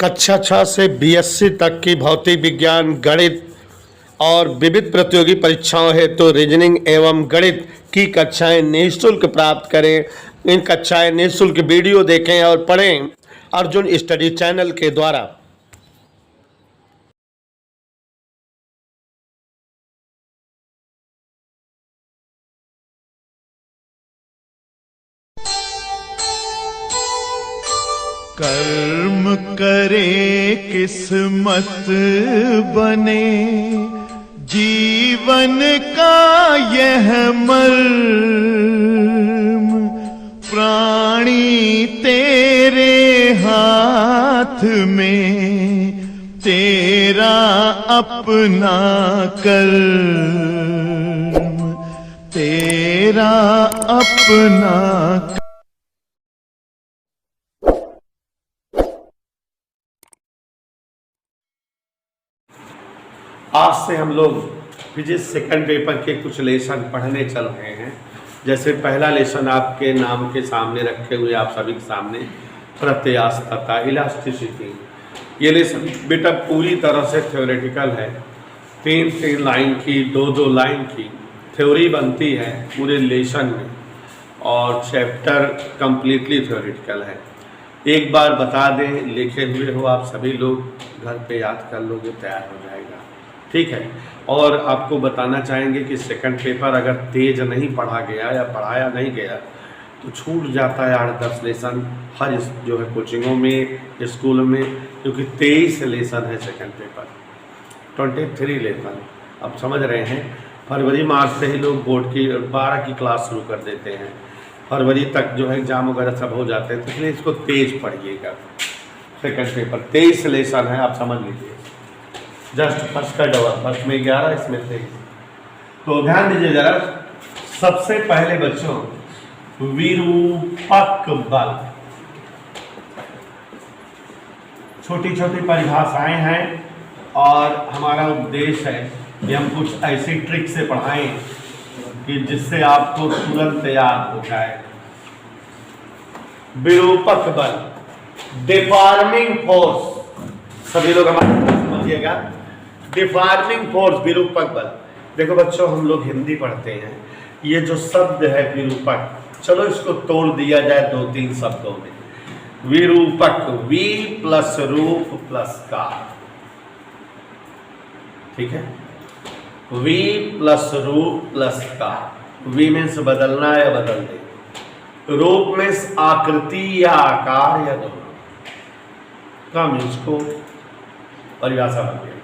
कक्षा 6 से बीएससी तक की भौतिक विज्ञान, गणित और विविध प्रतियोगी परीक्षाओं हेतु रीजनिंग एवं गणित की कक्षाएं निःशुल्क प्राप्त करें। इन कक्षाएं निःशुल्क वीडियो देखें और पढ़ें अर्जुन स्टडी चैनल के द्वारा। कर्म करे किस्मत बने, जीवन का यह मर्म प्राणी तेरे हाथ में, तेरा अपना कर्म, तेरा अपना। आज से हम लोग फिजिक्स सेकंड पेपर के कुछ लेसन पढ़ने चल रहे हैं। जैसे पहला लेसन आपके नाम के सामने रखे हुए आप सभी के सामने प्रत्यास्थता, इलास्टिसिटी। ये लेसन बेटा पूरी तरह से थ्योरेटिकल है। 3-3 लाइन की, 2-2 लाइन की थ्योरी बनती है पूरे लेसन में और चैप्टर कंप्लीटली थ्योरेटिकल है। एक बार बता दें, लिखे हुए हो आप सभी लोग, घर पे याद कर लोगे, तैयार हो जाएगा, ठीक है। और आपको बताना चाहेंगे कि सेकंड पेपर अगर तेज नहीं पढ़ा गया या पढ़ाया नहीं गया तो छूट जाता है 8-10 लेसन हर जो है कोचिंगों में, स्कूल में, क्योंकि 23 लेसन है सेकंड पेपर, 23 लेसन। अब समझ रहे हैं, फरवरी मार्च से ही लोग बोर्ड की 12 की क्लास शुरू कर देते हैं। फरवरी तक जो है एग्ज़ाम वगैरह सब हो जाते हैं, तो इसलिए इसको तेज पढ़िएगा। सेकंड पेपर 23 लेसन है, आप समझ लीजिए। जस्ट फर्स्ट का डबल, फर्स्ट में 11, इसमें 23। तो ध्यान दीजिए जरा। सबसे पहले बच्चों विरूपक बल, छोटी छोटी परिभाषाएं हैं और हमारा उद्देश्य है कि हम कुछ ऐसी ट्रिक से पढ़ाएं कि जिससे आपको तुरंत याद हो जाए। विरूपक बल, डिफॉर्मिंग फोर्स, सभी लोग हमारे समझिएगा। डिफॉर्मिंग फोर्स, विरूपक बल। देखो बच्चों, हम लोग हिंदी पढ़ते हैं, ये जो शब्द है विरूपक, चलो इसको तोड़ दिया जाए 2-3 शब्दों में। विरूपक, वी प्लस रूप प्लस का, ठीक है। वी प्लस रूप प्लस का। वी मीन्स बदलना या बदल दे, रूप मीन्स आकृति या आकार या दोनों का मीन्स को परिभाषा बन गई।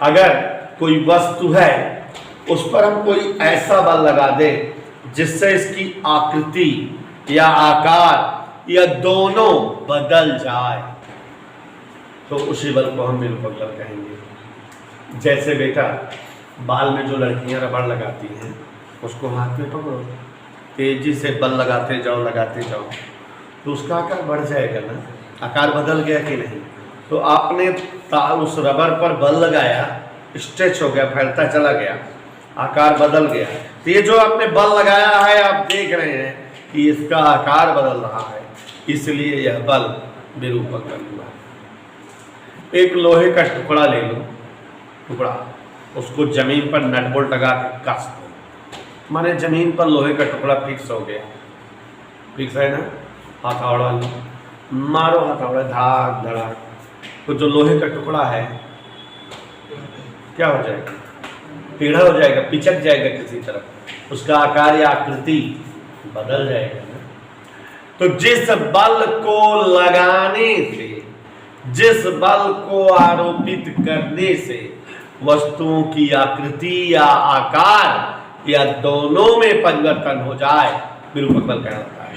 अगर कोई वस्तु है उस पर हम कोई ऐसा बल लगा दे जिससे इसकी आकृति या आकार या दोनों बदल जाए तो उसी बल को हम विरूपक बल कहेंगे। जैसे बेटा बाल में जो लड़कियां रबड़ लगाती हैं उसको हाथ में पकड़ो, तेजी से बल लगाते जाओ तो उसका आकार बढ़ जाएगा ना, आकार बदल गया कि नहीं। तो आपने उस रबर पर बल लगाया, स्ट्रेच हो गया, फैलता चला गया, आकार बदल गया। तो ये जो आपने बल लगाया है आप देख रहे हैं कि इसका आकार बदल रहा है, इसलिए यह बल विरूपक बल हुआ। एक लोहे का टुकड़ा ले लो, टुकड़ा, उसको जमीन पर नट बोल्ट लगा के कस दो, माने जमीन पर लोहे का टुकड़ा फिक्स हो गया, फिक्स है ना। हथौड़ा मारो, हथौड़ा धाक धड़ाक, तो जो लोहे का टुकड़ा है क्या हो जाएगा, टेढ़ा हो जाएगा, पिचक जाएगा किसी तरफ, उसका आकार या आकृति बदल जाएगा ना। तो जिस बल को लगाने से, जिस बल को आरोपित करने से वस्तुओं की आकृति या आकार या दोनों में परिवर्तन हो जाए, विरूपक बल कहलाता है।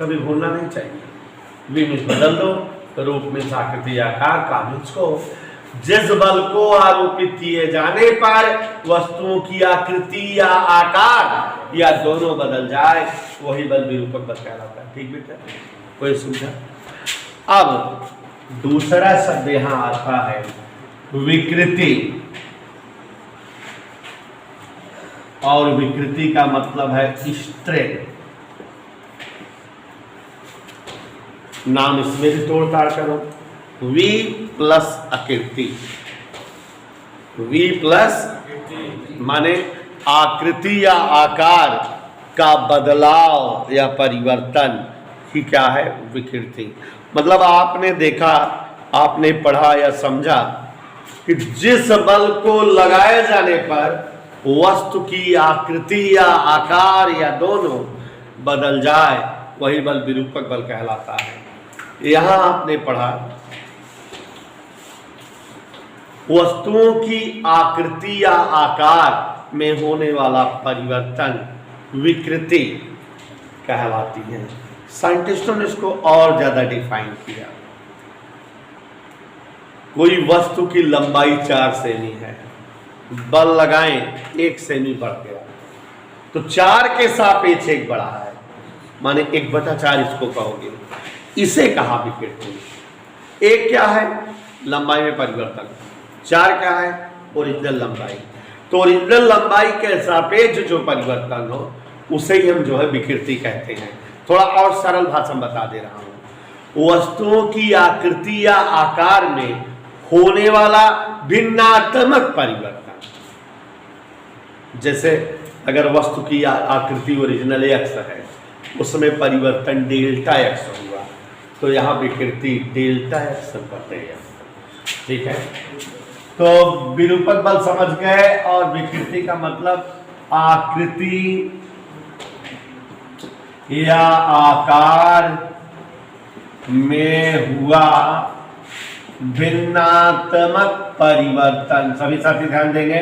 कभी भूलना नहीं चाहिए। वी मीन्स बदल दो, रूप में आकृति या आकार, का मीन्स को। जिस बल को आरोपित किए जाने पर वस्तुओं की आकृति या आकार या दोनों बदल जाए, वही बल विरूपक बल कहलाता है। ठीक बेटा, कोई समझा? अब दूसरा शब्द यहां आता है विकृति। और विकृति का मतलब है स्ट्रेन। नाम इसमें भी तोड़ ताड़ करो, V प्लस आकृति, V प्लस माने आकृति या आकार का बदलाव या परिवर्तन ही क्या है, विकृति। मतलब आपने देखा, आपने पढ़ा या समझा कि जिस बल को लगाए जाने पर वस्तु की आकृति या आकार या दोनों बदल जाए वही बल विरूपक बल कहलाता है। यहां आपने पढ़ा वस्तुओं की आकृति या आकार में होने वाला परिवर्तन विकृति कहलाती है। साइंटिस्टों ने इसको और ज्यादा डिफाइन किया। कोई वस्तु की लंबाई 4 सेमी है, बल लगाएं 1 सेमी बढ़ गया, तो 4 के सापेक्ष 1 बढ़ा है, माने 1/4 इसको कहोगे, इसे कहा विकृति। 1 क्या है, लंबाई में परिवर्तन, 4 क्या है, ओरिजिनल लंबाई। तो ओरिजिनल लंबाई के सापेक्ष जो परिवर्तन हो उसे ही हम जो है विकृति कहते हैं। थोड़ा और सरल भाषा में बता दे रहा हूं, वस्तुओं की आकृति या आकार में होने वाला भिन्नात्मक परिवर्तन। जैसे अगर वस्तु की आकृति ओरिजिनल x है, उसमें परिवर्तन डेल्टा x हुआ, तो यहाँ विकृति डेल्टा x बटेगा। ठीक है, तो विरूपक बल समझ गए, और विकृति का मतलब आकृति या आकार में हुआ भिन्नात्मक परिवर्तन। सभी साथी ध्यान देंगे,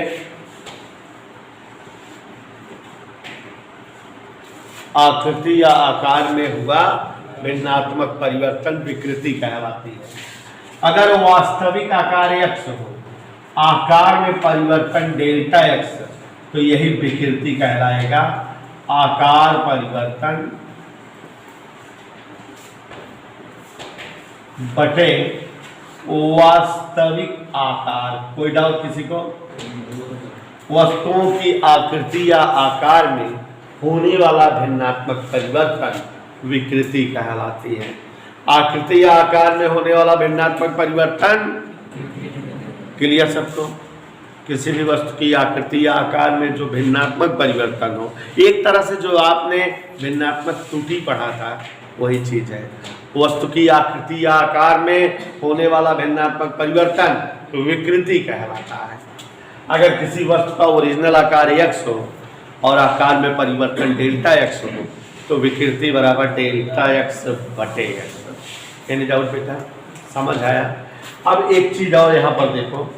आकृति या आकार में हुआ भिन्नात्मक परिवर्तन विकृति कहलाती है। अगर वास्तविक आकार x हो, आकार में परिवर्तन डेल्टा x, तो यही विकृति कहलाएगा। आकार परिवर्तन बटे वास्तविक आकार। कोई डाउट किसी को? वस्तुओं की आकृति या आकार में होने वाला भिन्नात्मक परिवर्तन विकृति कहलाती है। आकृति या आकार में होने वाला भिन्नात्मक परिवर्तन, क्लियर सबको? किसी भी वस्तु की आकृति या आकार में जो भिन्नात्मक परिवर्तन हो, एक तरह से जो आपने भिन्नात्मक त्रुटि पढ़ा था वही चीज है। वस्तु की आकृति या आकार में होने वाला भिन्नात्मक परिवर्तन विकृति कहलाता है। अगर किसी वस्तु का ओरिजिनल आकार x हो और आकार में परिवर्तन डेल्टा x हो, तो विकृति बराबर डेल्टा x बटे x। एनी डाउट बेटा? समझ आया? अब एक चीज और यहाँ पर देखो,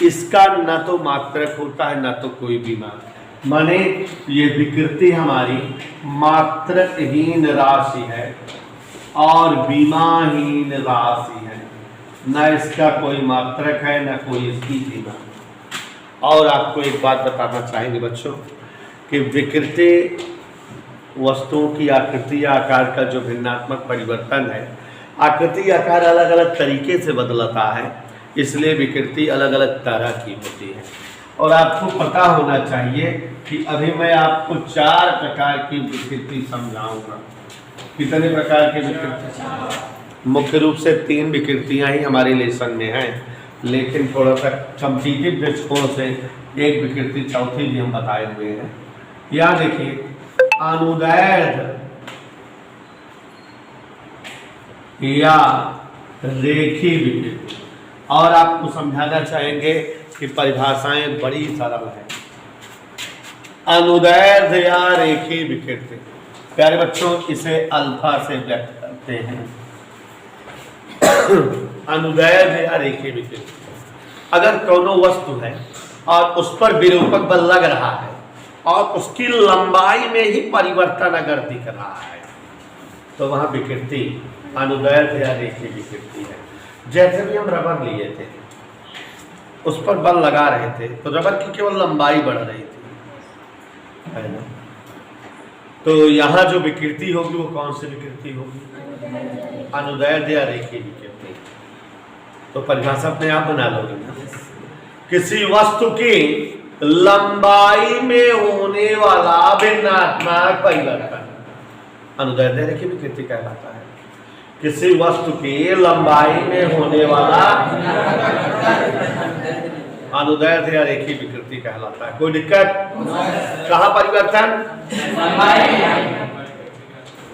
इसका न तो मात्रक होता है न तो कोई बीमार, माने ये विकृति हमारी मात्रकहीन राशि है और बीमाहीन राशि है। न इसका कोई मात्रक है न कोई इसकी बीमा। और आपको एक बात बताना चाहेंगे बच्चों कि विकृति वस्तुओं की आकृति या आकार का जो भिन्नात्मक परिवर्तन है, आकृति आकार अलग अलग तरीके से बदलता है, इसलिए विकृति अलग अलग तरह की होती है। और आपको पता होना चाहिए कि अभी मैं आपको 4 प्रकार की विकृति समझाऊंगा। कितने प्रकार की विकृति? मुख्य रूप से 3 विकृतियां ही हमारे लेसन में हैं, लेकिन थोड़ा सा कॉम्पिटिटिव दृष्टिकोण से एक विकृति चौथी भी हम बताए हुए हैं। यहाँ देखिए, अनुदैर्ध्य या रेखी विकृति। और आपको समझाना चाहेंगे कि परिभाषाएं बड़ी सरल है। अनुदैर्ध्य या रेखी विकृति, प्यारे बच्चों, इसे अल्फा से व्यक्त करते हैं। अनुदैर्ध्य या रेखी विकृति, अगर कोनो वस्तु है और उस पर विरूपक बल लग रहा है और उसकी लंबाई में ही परिवर्तन अगर दिख रहा है, तो वहां विकृति अनुदैर्ध्य या रेखी विकृति है। जैसे भी हम रबर लिए थे, उस पर बल लगा रहे थे, तो रबर की केवल लंबाई बढ़ रही थी, है ना? तो यहाँ जो विकृति होगी वो कौन सी विकृति होगी? अनुदैर्ध्य या रेखी विकृति। तो परिभाषा अपने आप बना लोगे ना। किसी वस्तु की लंबाई में होने वाला भिन्नात्मक परिवर्तन अनुदैर्ध्य रेखी विकृति कहलाता है। किसी वस्तु की लंबाई में होने वाला अनुदैर्ध्य या रेखीय विकृति कहलाता है। कोई दिक्कत? कहाँ परिवर्तन?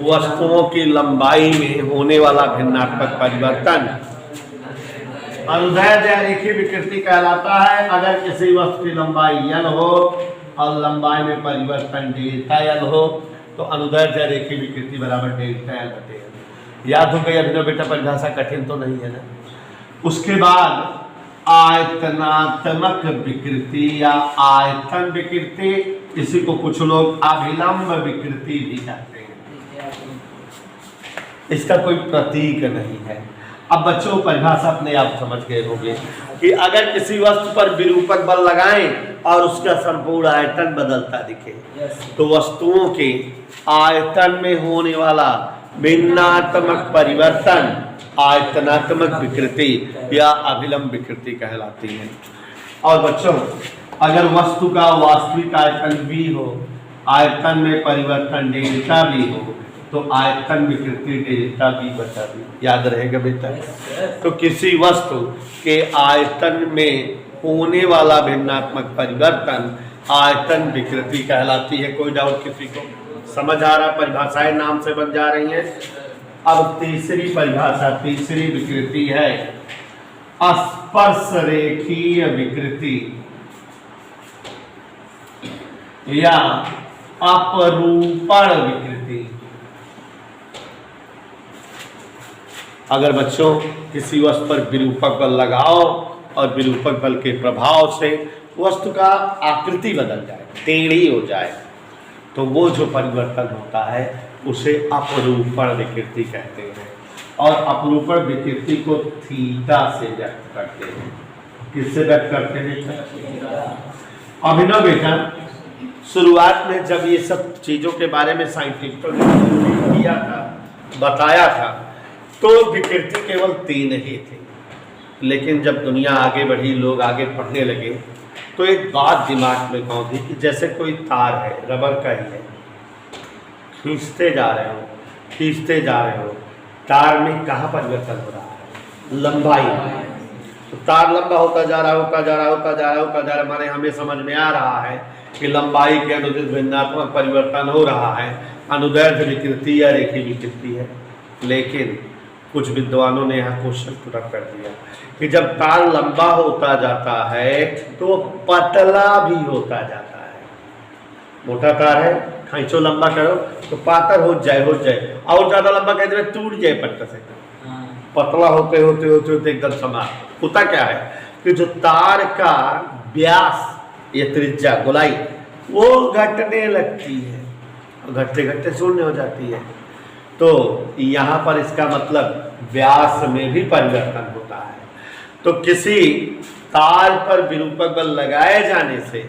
वस्तुओं की लंबाई में होने वाला भिन्नात्मक परिवर्तन अनुदैर्ध्य या रेखीय विकृति कहलाता है। अगर किसी वस्तु की लंबाई l हो और लंबाई में परिवर्तन डेल्टा l हो तो अनुदैर्ध्य या रेखीय विकृति बराबर डेल्टा l बटे l। याद हो गई अभिनव बेटा? परिभाषा कठिन तो नहीं है ना। उसके बाद आयतनात्मक विकृति या आयतन विकृति, इसी को कुछ लोग अभिलंब विकृति भी कहते हैं। इसका कोई प्रतीक नहीं है। अब बच्चों परिभाषा अपने आप समझ गए होंगे कि अगर किसी वस्तु पर विरूपक बल लगाएं और उसका संपूर्ण आयतन बदलता दिखे तो वस्तुओं के आयतन में होने वाला भिन्नात्मक परिवर्तन आयतनात्मक विकृति या अभिलंब विकृति कहलाती है। और बच्चों अगर वस्तु का वास्तविक आयतन भी हो, आयतन में परिवर्तन डेल्टा भी हो तो आयतन विकृति डेल्टा भी बटा भी। याद रहेगा बेटा? तो किसी वस्तु के आयतन में होने वाला भिन्नात्मक परिवर्तन आयतन विकृति कहलाती है। कोई डाउट किसी को? समझ आ रहा? परिभाषाएं नाम से बन जा रही हैं। अब तीसरी परिभाषा, तीसरी विकृति है स्पर्श रेखीय विकृति या अपरूपण विकृति। अगर बच्चों किसी वस्तु पर विरूपक बल लगाओ और विरूपक बल के प्रभाव से वस्तु का आकृति बदल जाए, टेढ़ी हो जाए, तो वो जो परिवर्तन होता है उसे अपरूपण विकृति कहते हैं। और अपरूपण विकृति को थीटा से व्यक्त करते हैं। किससे व्यक्त करते हैं? अभिनव बेटा शुरुआत में जब ये सब चीजों के बारे में साइंटिस्टों ने किया था, बताया था, तो विकृति केवल 3 ही थी। लेकिन जब दुनिया आगे बढ़ी, लोग आगे पढ़ने लगे, तो एक बात दिमाग में कौन थी कि जैसे कोई तार है, रबर का ही है, खींचते जा रहे हो, खींचते जा रहे हो, तार में कहाँ परिवर्तन हो रहा है? लंबाई। तो तार लंबा होता जा रहा है, होता जा रहा है, होता जा रहा है, होता जा रहा है, माने हमें समझ में आ रहा है कि लंबाई के अनुदित भिन्नात्मक परिवर्तन हो रहा है, अनुदैर्ध्य विकृति या रेखीय विकृति है। लेकिन कुछ विद्वानों ने यहाँ क्वेश्चन पुट अप कर दिया कि जब तार लंबा होता जाता है तो पतला भी होता जाता है। मोटा तार है, खींचो लंबा करो तो पातर हो जाए, और ज्यादा लंबा कह दे टूट जाए पट्टा से। पतला होते होते होते होते एकदम समाप्त होता क्या है कि जो तार का व्यास या त्रिज्या गोलाई वो घटने लगती है, घटते घटते शून्य हो जाती है। तो यहाँ पर इसका मतलब व्यास में भी परिवर्तन होता है। तो किसी तार पर विरूपक बल लगाए जाने से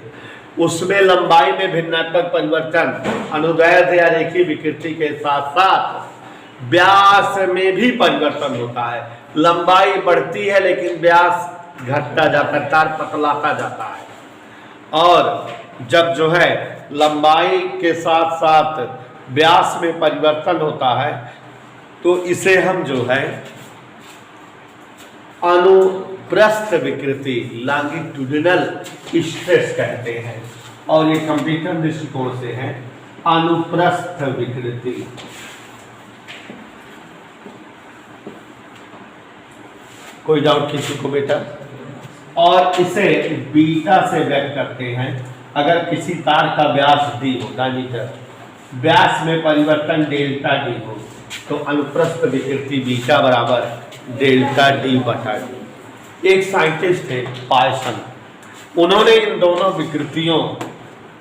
उसमें लंबाई में भिन्नात्मक परिवर्तन अनुदैर्ध्य या रेखीय विकृति के साथ साथ व्यास में भी परिवर्तन होता है। लंबाई बढ़ती है लेकिन व्यास घटता जाता है, तार पतलाता जाता है। और जब जो है लंबाई के साथ साथ व्यास में परिवर्तन होता है तो इसे हम जो है अनुप्रस्थ विकृति, लॉन्गिट्यूडिनल स्ट्रेस कहते हैं। और ये कंप्यूटर दृष्टिकोण से है अनुप्रस्थ विकृति। कोई डाउट किसी को बेटा? और इसे बीटा से व्यक्त करते हैं। अगर किसी तार का व्यास d हो, डायमीटर, व्यास में परिवर्तन डेल्टा डी हो तो अनुप्रस्थ विकृति बीटा बराबर डेल्टा डी बटा डी। एक साइंटिस्ट थे पायसन, उन्होंने इन दोनों विकृतियों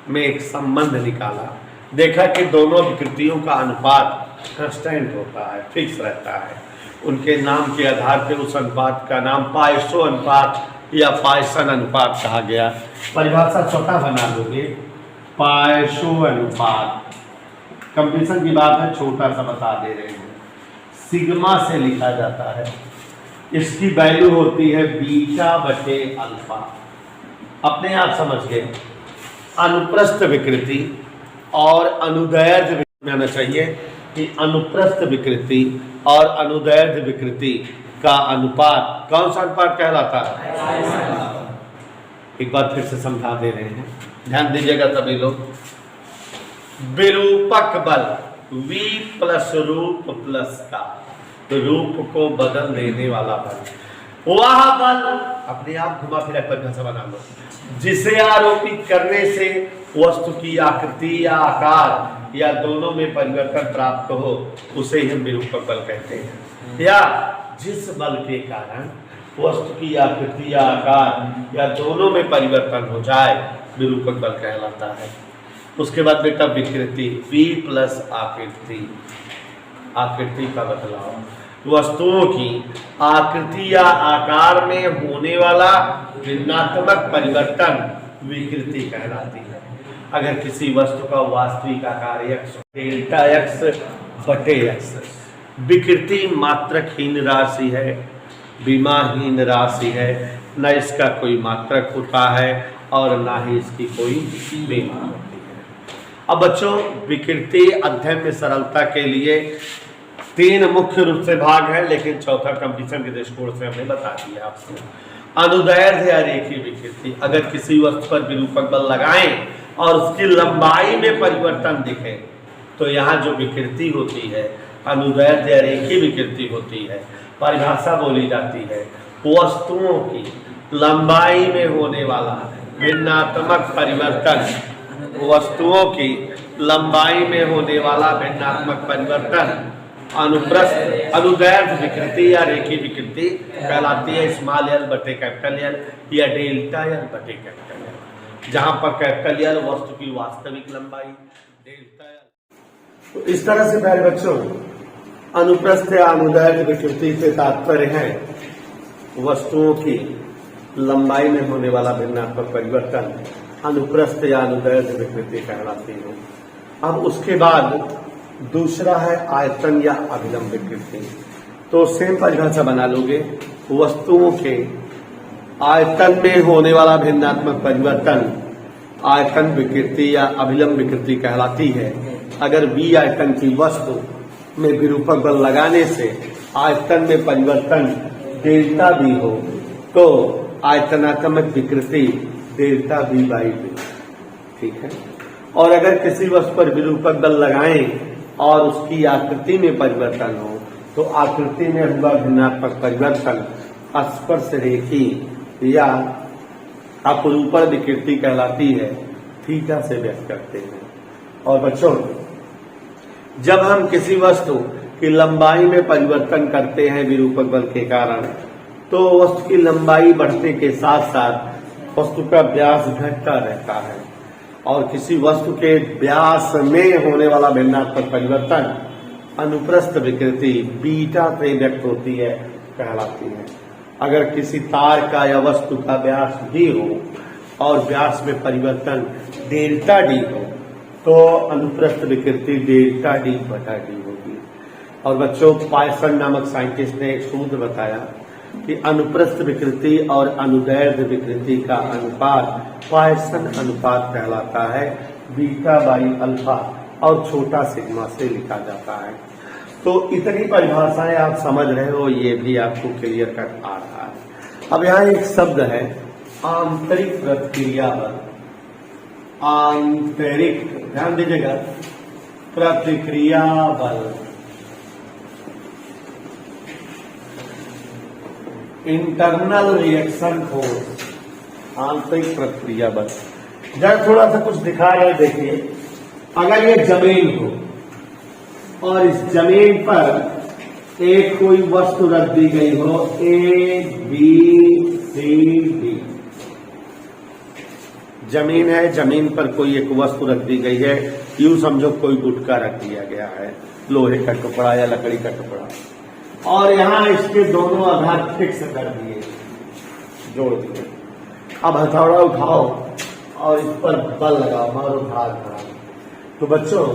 में एक संबंध निकाला। देखा कि दोनों विकृतियों का अनुपात कांस्टेंट होता है, फिक्स रहता है। उनके नाम के आधार पर उस अनुपात का नाम पायसो अनुपात या पायसन अनुपात कहा गया। परिभाषा स्वतः बना लोगे, पायसो अनुपात। कंपटीशन की बात है, छोटा सा बता दे रहे हैं। सिग्मा से लिखा जाता है, इसकी वैल्यू होती है बीटा बटे अल्फा। अपने आप समझ गए। अनुप्रस्थ विकृति और अनुदैर्ध्य में आना चाहिए कि अनुप्रस्थ विकृति और अनुदैर्ध्य विकृति का अनुपात कौन सा अनुपात कहलाता है? एक बार फिर से समझा दे रहे हैं, ध्यान दीजिएगा सभी लोग। विरूपक बल V प्लस रूप प्लस का, रूप को बदल देने वाला बल, वह बल अपने आप घुमा फिरा परिभाषा बना लो, जिसे आरोपित करने से वस्तु की आकृति या आकार या दोनों में परिवर्तन प्राप्त हो, उसे हम विरूपक बल कहते हैं। या जिस बल के कारण वस्तु की आकृति या आकार या दोनों में परिवर्तन हो जाए, विरूपक बल कहलाता है। उसके बाद बेटा विकृति, V प्लस आकृति, आकृति का बदलाव, वस्तुओं की आकृति या आकार में होने वाला भिन्नात्मक परिवर्तन विकृति कहलाती है। अगर किसी वस्तु का वास्तविक आकार x डेल्टा x बटे x, विकृति मात्रकहीन राशि है, विमाहीन राशि है, न इसका कोई मात्रक होता है और ना ही इसकी कोई विमा होती है। अब बच्चों, विकृति अध्ययन में सरलता के लिए 3 मुख्य रूप से भाग है, लेकिन चौथा कंपटीशन के दृष्टिकोण से हमने बता दिया आपको। अनुदैर्ध्य या रेखीय विकृति, अगर किसी वस्तु पर विरूपक बल लगाएं और उसकी लंबाई में परिवर्तन दिखे, तो यहाँ जो विकृति होती है अनुदैर्ध्य या रेखीय विकृति होती है। परिभाषा बोली जाती है, वस्तुओं की लंबाई में होने वाला भिन्नात्मक परिवर्तन, वस्तुओं की लंबाई में होने वाला भिन्नात्मक परिवर्तन अनुप्रस्थ अनुदैर्ध्य विकृति या रेखीय विकृति कहलाती है। स्मॉल एल बटे कैपिटल एल या डेल्टा एल बटे कैपिटल एल, जहां पर कैपिटल एल वस्तु की वास्तविक लंबाई, डेल्टा एल। तो इस तरह से प्यारे बच्चों, अनुप्रस्थ या अनुदैर्ध्य विकृति से तात्पर्य है वस्तुओं की लंबाई में होने वाला भिन्नात्मक परिवर्तन अनुप्रस्थ या अनुदैर्ध्य विकृति कहलाती है। अब उसके बाद दूसरा है आयतन या अभिलंब विकृति। तो सेम परिभाषा बना लोगे, वस्तुओं के आयतन में होने वाला भिन्नात्मक परिवर्तन आयतन विकृति या अभिलंब विकृति कहलाती है। अगर V आयतन की वस्तु में विरूपक बल लगाने से आयतन में परिवर्तन डेल्टा V हो, तो आयतनात्मक विकृति डेल्टा V बाई V, ठीक है। और अगर किसी वस्तु पर विरूपक बल लगाएं और उसकी आकृति में परिवर्तन हो, तो आकृति में हुआ भिन्नात्मक परिवर्तन स्पर्श रेखी या अपरूपण विकृति कहलाती है, थीटा से व्यक्त करते हैं। और बच्चों, जब हम किसी वस्तु की लंबाई में परिवर्तन करते हैं विरूपक बल के कारण, तो वस्तु की लंबाई बढ़ने के साथ साथ वस्तु का व्यास घटता रहता है, और किसी वस्तु के व्यास में होने वाला भिन्नात्मक परिवर्तन अनुप्रस्थ विकृति बीटा से व्यक्त होती है, कहलाती है। अगर किसी तार का या वस्तु का व्यास d हो और व्यास में परिवर्तन डेल्टा d हो, तो अनुप्रस्थ विकृति डेल्टा d बटा d होगी। और बच्चों, पायसन नामक साइंटिस्ट ने एक सूत्र बताया कि अनुप्रस्थ विकृति और अनुदैर्ध्य विकृति का अनुपात पायसन अनुपात कहलाता है, बीटा बाई अल्फा और छोटा सिग्मा से लिखा जाता है। तो इतनी परिभाषाएं आप समझ रहे हो, ये भी आपको क्लियर कट आ रहा है। अब यहाँ एक शब्द है आंतरिक प्रतिक्रिया बल, आंतरिक, ध्यान दीजिएगा, प्रतिक्रिया बल, इंटरनल रिएक्शन फोर्स, आंतरिक प्रतिक्रिया बल। जब थोड़ा सा कुछ दिखा रहे, देखिए, अगर ये जमीन हो और इस जमीन पर एक कोई वस्तु रख दी गई हो, A B C D, जमीन है, जमीन पर कोई एक वस्तु रख दी गई है, यूं समझो कोई गुटका रख दिया गया है, लोहे का टुकड़ा या लकड़ी का टुकड़ा, और यहां इसके दोनों आधार फिक्स कर दिए, जोड़ दिए। अब हथौड़ा उठाओ और इस पर बल लगाओ, मारो भार भार। तो बच्चों,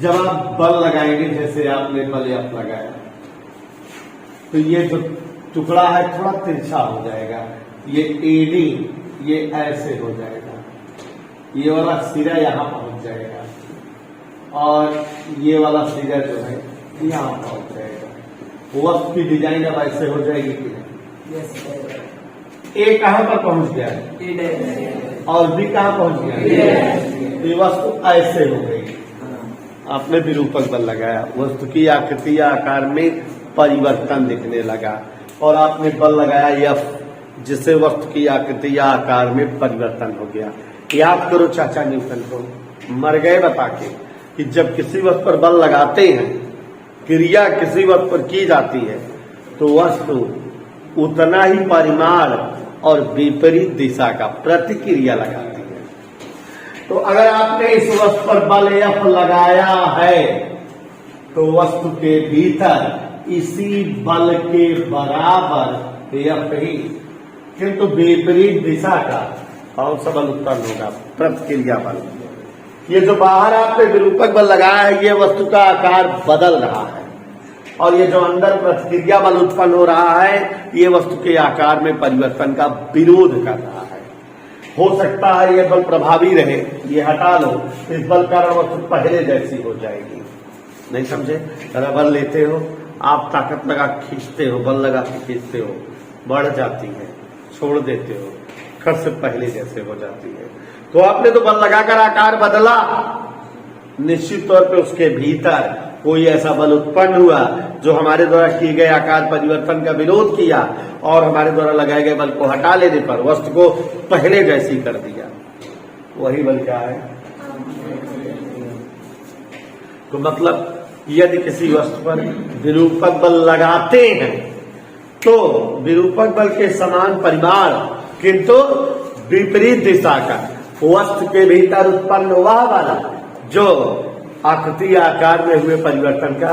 जब आप बल लगाएंगे, जैसे आपने बल आप लगाया, तो ये जो टुकड़ा है थोड़ा तिरछा हो जाएगा, ये एडी ये ऐसे हो जाएगा, ये वाला सिरा यहां पहुंच जाएगा, और ये वाला फिगर जो है यहाँ पहुंच जाएगा। वस्तु की डिजाइन अब ऐसे हो जाएगी कि नहीं? ए कहाँ पर पहुंच गया है और बी कहाँ पहुंच गया है? ये वस्तु ऐसे हो गई। आपने विरूपक बल लगाया, वस्तु की आकृति या आकार में परिवर्तन दिखने लगा, और आपने बल लगाया F, जिससे वस्तु की आकृति या आकार में परिवर्तन हो गया। याद करो चाचा न्यूटन को, मर गए बता के कि जब किसी वस्तु पर बल लगाते हैं, क्रिया किसी वस्तु पर की जाती है, तो वस्तु उतना ही परिमाण और विपरीत दिशा का प्रतिक्रिया लगाती है। तो अगर आपने इस वस्तु पर बल F लगाया है, तो वस्तु के भीतर इसी बल के बराबर F ही, किंतु विपरीत दिशा का कौन सा बल उत्पन्न होगा? प्रतिक्रिया बल। ये जो बाहर आपने विरूपक बल लगाया है, ये वस्तु का आकार बदल रहा है, और ये जो अंदर प्रतिक्रिया बल उत्पन्न हो रहा है, ये वस्तु के आकार में परिवर्तन का विरोध कर रहा है। हो सकता है ये बल प्रभावी रहे, ये हटा लो, इस बल कारण वस्तु पहले जैसी हो जाएगी। नहीं समझे? अगर बल लेते हो, आप ताकत लगा खींचते हो, बल लगा के खींचते हो, बढ़ जाती है, छोड़ देते हो, खर से पहले जैसे हो जाती है। तो आपने तो बल लगाकर आकार बदला, निश्चित तौर पे उसके भीतर कोई ऐसा बल उत्पन्न हुआ जो हमारे द्वारा किए गए आकार परिवर्तन का विरोध किया, और हमारे द्वारा लगाए गए बल को हटा लेने पर वस्तु को पहले जैसी कर दिया। वही बल क्या है? तो मतलब यदि किसी वस्तु पर विरूपक बल लगाते हैं, तो विरूपक बल के समान परिमाण किंतु विपरीत दिशा का वस्तु के भीतर उत्पन्न हुआ वाला जो आकृति आकार में हुए परिवर्तन का,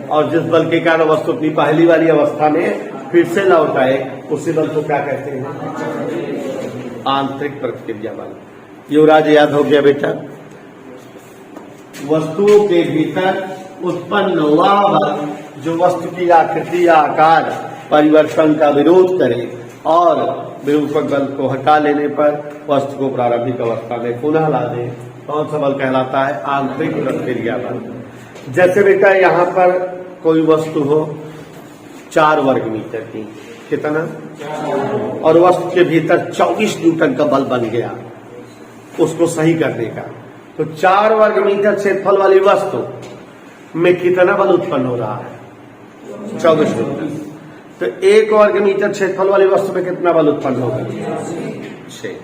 और जिस बल के कारण वस्तु अपनी पहली वाली अवस्था में फिर से लौट आए, उसी बल को क्या कहते हैं? आंतरिक प्रतिक्रिया बल। युवराज याद हो गया बेटा? वस्तुओं के भीतर उत्पन्न हुआ बल जो वस्तु की आकृति या आकार परिवर्तन का विरोध करे, और विरूपक बल को हटा लेने पर वस्तु को प्रारंभिक अवस्था में पुनः ला दे, कौन सा बल कहलाता है? आंतरिक प्रतिक्रिया बल। जैसे बेटा यहाँ पर कोई वस्तु हो 4 वर्ग मीटर की, कितना? और वस्तु के भीतर 24 न्यूटन का बल बन गया उसको सही करने का, तो 4 वर्ग मीटर क्षेत्रफल वाली वस्तु में कितना बल उत्पन्न हो रहा है? 24 न्यूटन। तो 1 वर्ग मीटर क्षेत्रफल वाली वस्तु में कितना बल उत्पन्न होगा? 6।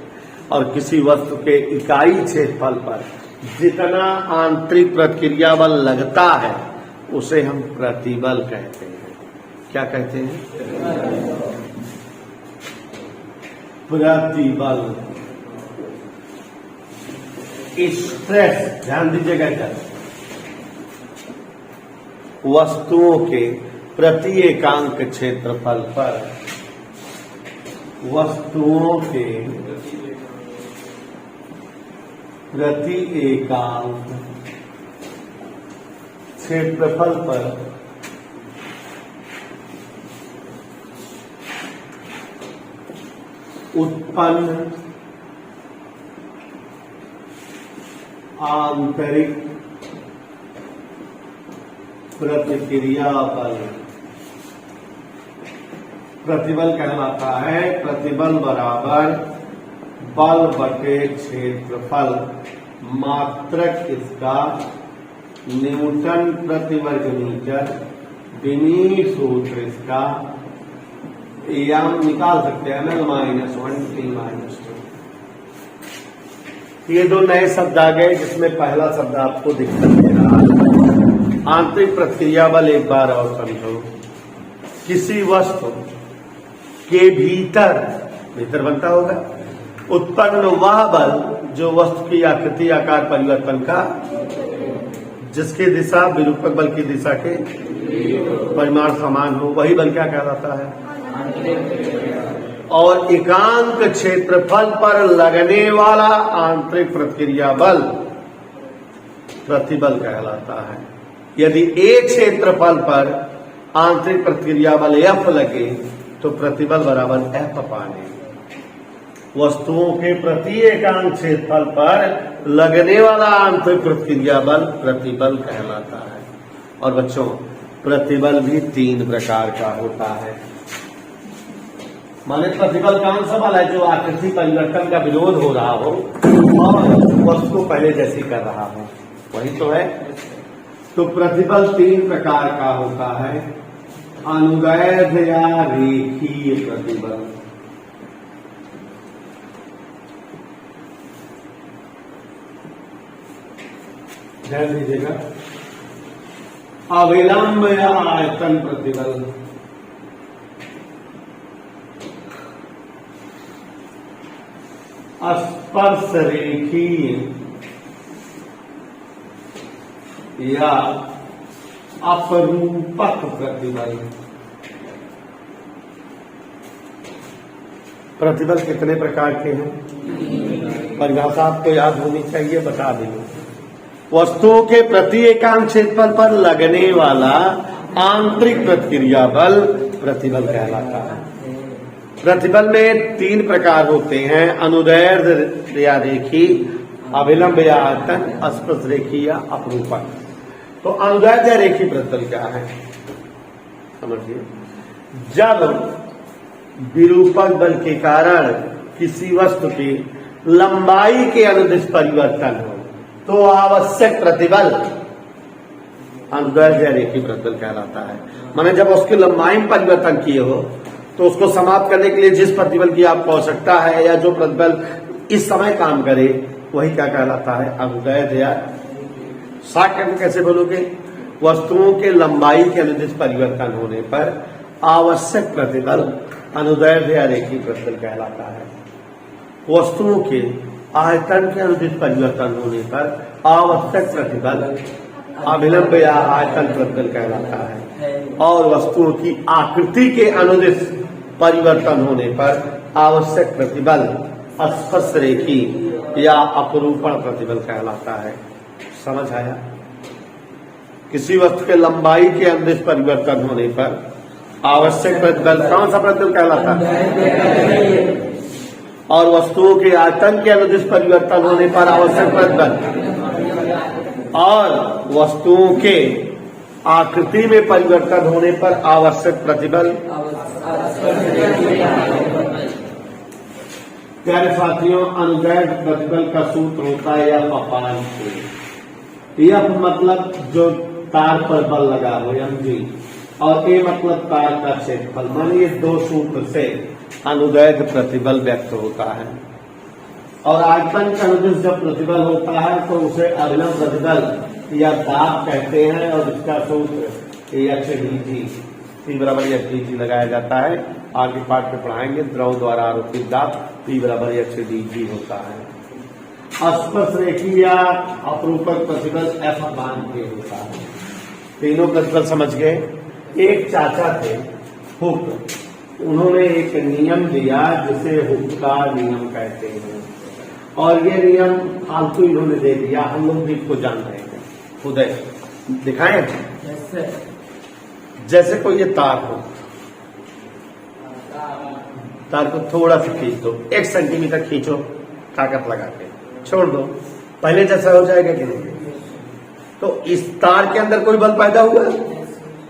और किसी वस्तु के इकाई क्षेत्रफल पर जितना आंतरिक प्रतिक्रिया बल लगता है उसे हम प्रतिबल कहते हैं। क्या कहते हैं? प्रतिबल। स्ट्रेस, ध्यान दीजिएगा इधर, वस्तुओं के प्रति एकांक क्षेत्रफल पर, वस्तुओं के प्रति एकांक क्षेत्रफल पर उत्पन्न आंतरिक प्रतिक्रिया बल प्रतिबल कहलाता है। प्रतिबल बराबर बल बटे क्षेत्रफल, मात्रक इसका न्यूटन प्रति वर्ग मीटर, बिनी सूत्र इसका ये हम निकाल सकते हैं -1 T-2। ये 2 नए शब्द आ गए जिसमें पहला शब्द आपको दिक्कत दे रहा है। आंतरिक प्रतिक्रिया बल एक बार और समझो, किसी वस्तु के भीतर बनता होगा उत्पन्न वह बल जो वस्तु की आकृति आकार परिवर्तन का, जिसकी दिशा विरूपक बल की दिशा के परिमाण समान हो, वही बल क्या कहलाता है? और एकांक क्षेत्रफल पर लगने वाला आंतरिक प्रतिक्रिया बल प्रतिबल कहलाता है। यदि एक क्षेत्रफल पर आंतरिक प्रतिक्रिया बल F लगे तो प्रतिबल बराबर F पाने। वस्तुओं के प्रति एकांक क्षेत्रफल पर लगने वाला आंतरिक प्रतिक्रिया बल प्रतिबल कहलाता है। और बच्चों, प्रतिबल भी 3 प्रकार का होता है। माने प्रतिबल कौन सा बल है? जो आकृति परिवर्तन का विरोध हो रहा हो और वस्तु पहले जैसी कर रहा हो, वही तो है। तो प्रतिबल 3 प्रकार का होता है। अनुदैर्ध्य या रेखीय प्रतिबल, ध्यान दीजिएगा। अविलंब या आयतन प्रतिबल, स्पर्श रेखीय या अपरूपक प्रतिबल। प्रतिबल कितने प्रकार के हैं? परिभाषा आपको याद होनी चाहिए, बता देंगे। वस्तुओं के प्रति एकांक क्षेत्रफल पर लगने वाला आंतरिक प्रतिक्रिया बल प्रतिबल कहलाता है। प्रतिबल में 3 प्रकार होते हैं। अनुदैर्ध्य या रेखीय, अविलंब या आयतन, स्पर्श रेखीय या अपरूपक। तो अनुदैर्ध्य या रेखीय प्रतिबल क्या है समझिए। जब विरूपक बल के कारण किसी वस्तु की लंबाई के अनुदिश परिवर्तन हो तो आवश्यक प्रतिबल अनुदैर्ध्य या रेखीय प्रतिबल कहलाता है। माने जब उसकी लंबाई में परिवर्तन किए हो तो उसको समाप्त करने के लिए जिस प्रतिबल की आपको आवश्यकता है या जो प्रतिबल इस समय काम करे, वही क्या कहलाता है? अनुदैर्ध्य या। साक्ष्य में कैसे बोलोगे? वस्तुओं के लंबाई के अनुदिश परिवर्तन होने पर आवश्यक प्रतिबल अनुदैर्ध्य या रेखीय प्रतिबल कहलाता है। वस्तुओं के आयतन के अनुदिश परिवर्तन होने पर आवश्यक प्रतिबल अविलंब या आयतन प्रतिबल कहलाता है। और वस्तुओं की आकृति के अनुदिश परिवर्तन होने पर आवश्यक प्रतिबल स्पर्श रेखीय या अपरूपण प्रतिबल कहलाता है। समझ आया? किसी वस्तु के लंबाई के अनुदिश परिवर्तन होने पर आवश्यक प्रतिबल कौन सा प्रतिबल कहलाता है? और वस्तुओं के आयतन के अनुदिश परिवर्तन होने पर आवश्यक प्रतिबल और वस्तुओं के आकृति में परिवर्तन होने पर आवश्यक प्रतिबल। प्यारे साथियों, अनुदैर्ध्य प्रतिबल का सूत्र होता है यह अपान से। यह मतलब जो तार पर बल लगा हो mg, और ए मतलब तार का क्षेत्रफल। मानिए ये 2 सूत्र से अनुदैर्ध्य प्रतिबल व्यक्त होता है। और आयतन का अनुदिश जब प्रतिबल होता है तो उसे अविलंब प्रतिबल या दाब कहते हैं। और इसका सूत्र HdG, P बराबर HdG लगाया जाता है। आगे पाठ में पढ़ाएंगे। द्रव द्वारा आरोपित दाब P बराबर HdG होता है। स्पर्श रेखीय या अपरूपक प्रतिबल F/K होता है। तीनों प्रतिबल समझ गए। एक चाचा थे हुक, उन्होंने एक नियम दिया जिसे हुक का नियम कहते हैं। और ये नियम फालतू इन्होंने दे दिया, हम लोग भी इसको जान रहे हैं। उदय दिखाएं। जैसे कोई ये तार हो, तार को थोड़ा सा खींच दो, 1 सेंटीमीटर खींचो, ताकत लगा के छोड़ दो, पहले जैसा हो जाएगा कि नहीं? तो इस तार के अंदर कोई बल पैदा हुआ,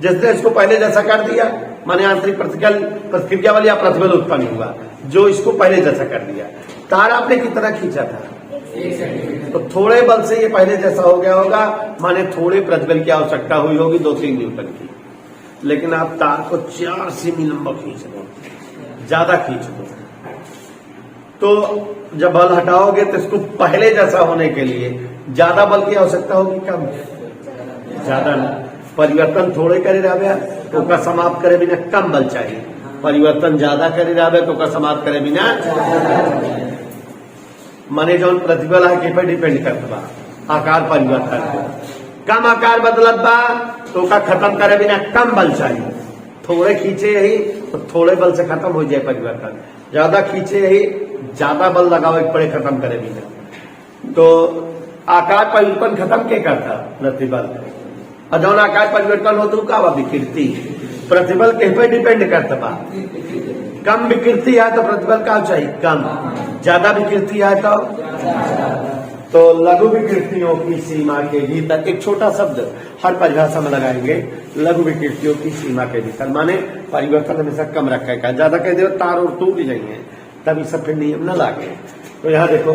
जिसने इसको पहले जैसा कर दिया, माने आंतरिक प्रतिक्रिया बल या प्रतिबल उत्पन्न हुआ जो इसको पहले जैसा कर दिया। तार आपने कितना खींचा था? 1 सेंटीमीटर। तो थोड़े बल से ये पहले जैसा हो गया होगा, माने थोड़े प्रतिबल की आवश्यकता हुई होगी 2-3 न्यूटन की। लेकिन आप तार को 4 सेमी लंबा खींच दो, ज्यादा खींच दो, तो जब बल हटाओगे तो इसको पहले जैसा होने के लिए ज्यादा बल की आवश्यकता होगी, कम? ज्यादा। परिवर्तन थोड़े करे रहा तो का समाप्त करे बिना कम बल चाहिए, परिवर्तन ज्यादा करे रहा तो का समाप्त करे बिना। माने जो प्रतिबल है के पे डिपेंड करता बा आकार परिवर्तन को। कम आकार बदलत बा तो का खत्म करे बिना कम बल चाहिए। थोड़े खींचे यही तो थोड़े बल से खत्म हो जाए परिवर्तन, ज्यादा खींचे यही ज्यादा बल लगाओ एक पड़े खत्म करे बिना। तो आकार परिवर्तन खत्म के करता प्रतिबल, और जौन आकार परिवर्तन हो तो का विकृति। प्रतिबल के पे डिपेंड करता बा। कम विकृति है तो प्रतिबल का चाहिए कम, ज्यादा विकृति है तो लघु विकृतियों की सीमा के भीतर एक छोटा शब्द हर परिभाषा में लगाएंगे। लघु विकृतियों की सीमा के भीतर माने परिवर्तन हमेशा कम रखे का, ज्यादा कह दो तार और टूट जाएंगे, तभी सब फिर नियम न लागे। तो यहाँ देखो,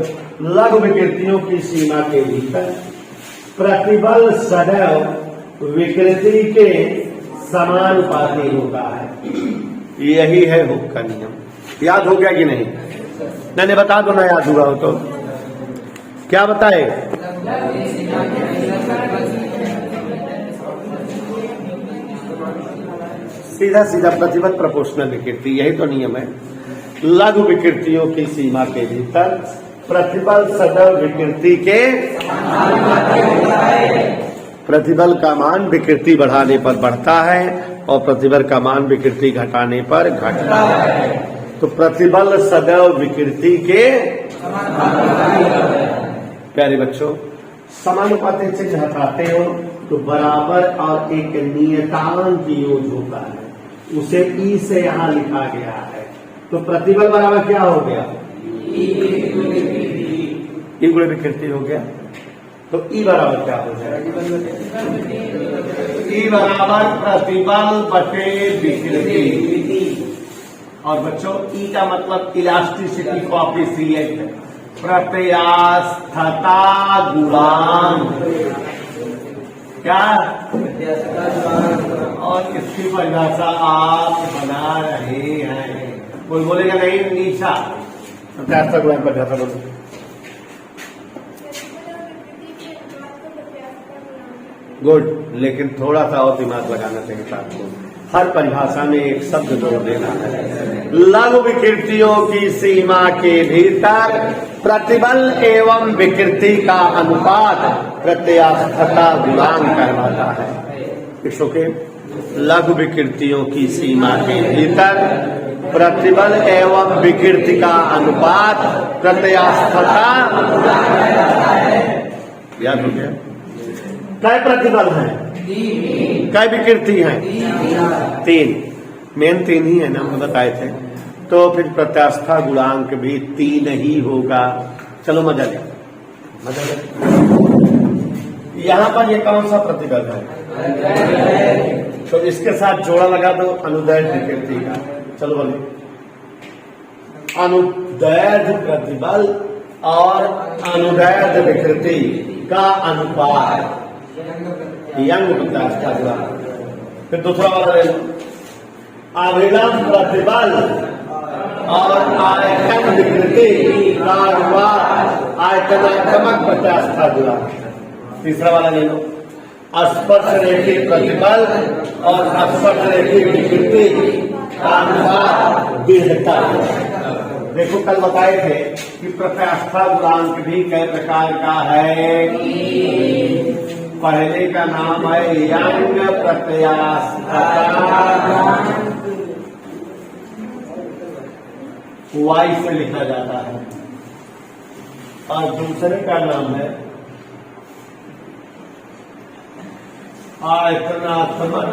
लघु विकृतियों की सीमा के भीतर प्रतिबल सदैव विकृति के समानुपाती होता है। यही है हुक का नियम। याद हो गया कि नहीं? मैंने बता दो ना, याद हुआ हो तो क्या बताए? सीधा सीधा प्रतिबल प्रोपोर्शनल विकृति, यही तो नियम है। लघु विकृतियों की सीमा के भीतर प्रतिबल सदैव विकृति के प्रतिबल का मान विकृति बढ़ाने पर बढ़ता है और प्रतिबल का मान विकृति घटाने पर घटता है। तो प्रतिबल सदैव विकृति के प्यारे बच्चों, समानुपाती चिन्ह हटाते हो तो बराबर और एक नियतांक यूज होता है, उसे ई से यहां लिखा गया है। तो प्रतिबल बराबर क्या हो गया? ई गुणे विकृति हो गया। तो ई बराबर क्या हो जाएगा? ई बराबर प्रतिबल बटे विकृति। और बच्चों, ई का मतलब इलास्टिसिटी कोएफिशिएंट, प्रत्यास्थता गुणांक। क्या? और इसकी परिभाषा आप बना रहे हैं। कोई बोलेगा नहीं नीचा, प्रत्यास्थता गुणांक परिभाषा बोलो। गुड, लेकिन थोड़ा सा और दिमाग लगाना चाहिए साथ को। हर परिभाषा में एक शब्द जोड़ देना है। लघु विकृतियों की सीमा के भीतर प्रतिबल एवं विकृति का अनुपात प्रत्यास्थता गुणांक कहलाता है। It's okay. लघु विकृतियों की सीमा के भीतर प्रतिबल एवं विकृति का अनुपात प्रत्यास्थता। याद हो गया? कै प्रतिबल है? कै विकृति है? 3। मेन 3 ही है ना, हम बताए थे। तो फिर प्रत्यास्था गुणांक भी 3 ही होगा। चलो मजा ले, मजा ले। यहां पर ये कौन सा प्रतिबल है? तो इसके साथ जोड़ा लगा दो अनुदैर्ध्य विकृति का। चलो बोलिए, अनुदैर्ध्य प्रतिबल और अनुदैर्ध्य विकृति का अनुपात यंग प्रत्यास्था गुणांक। फिर दूसरा वाला ले लो, अभिलंब प्रतिबल और आयतन विकृति का अनुपात आयतनात्मक प्रत्यास्था गुणांक। तीसरा वाला ले लो, स्पर्श रेखी प्रतिबल और स्पर्श रेखी विकृति का अनुपात दीर्घता। देखो, कल बताए थे कि प्रत्यास्था गुणांक भी कई प्रकार का है। पहले का नाम है यंग प्रत्यास्थता, वाई से लिखा जाता है, और दूसरे का नाम है आयतनात्मक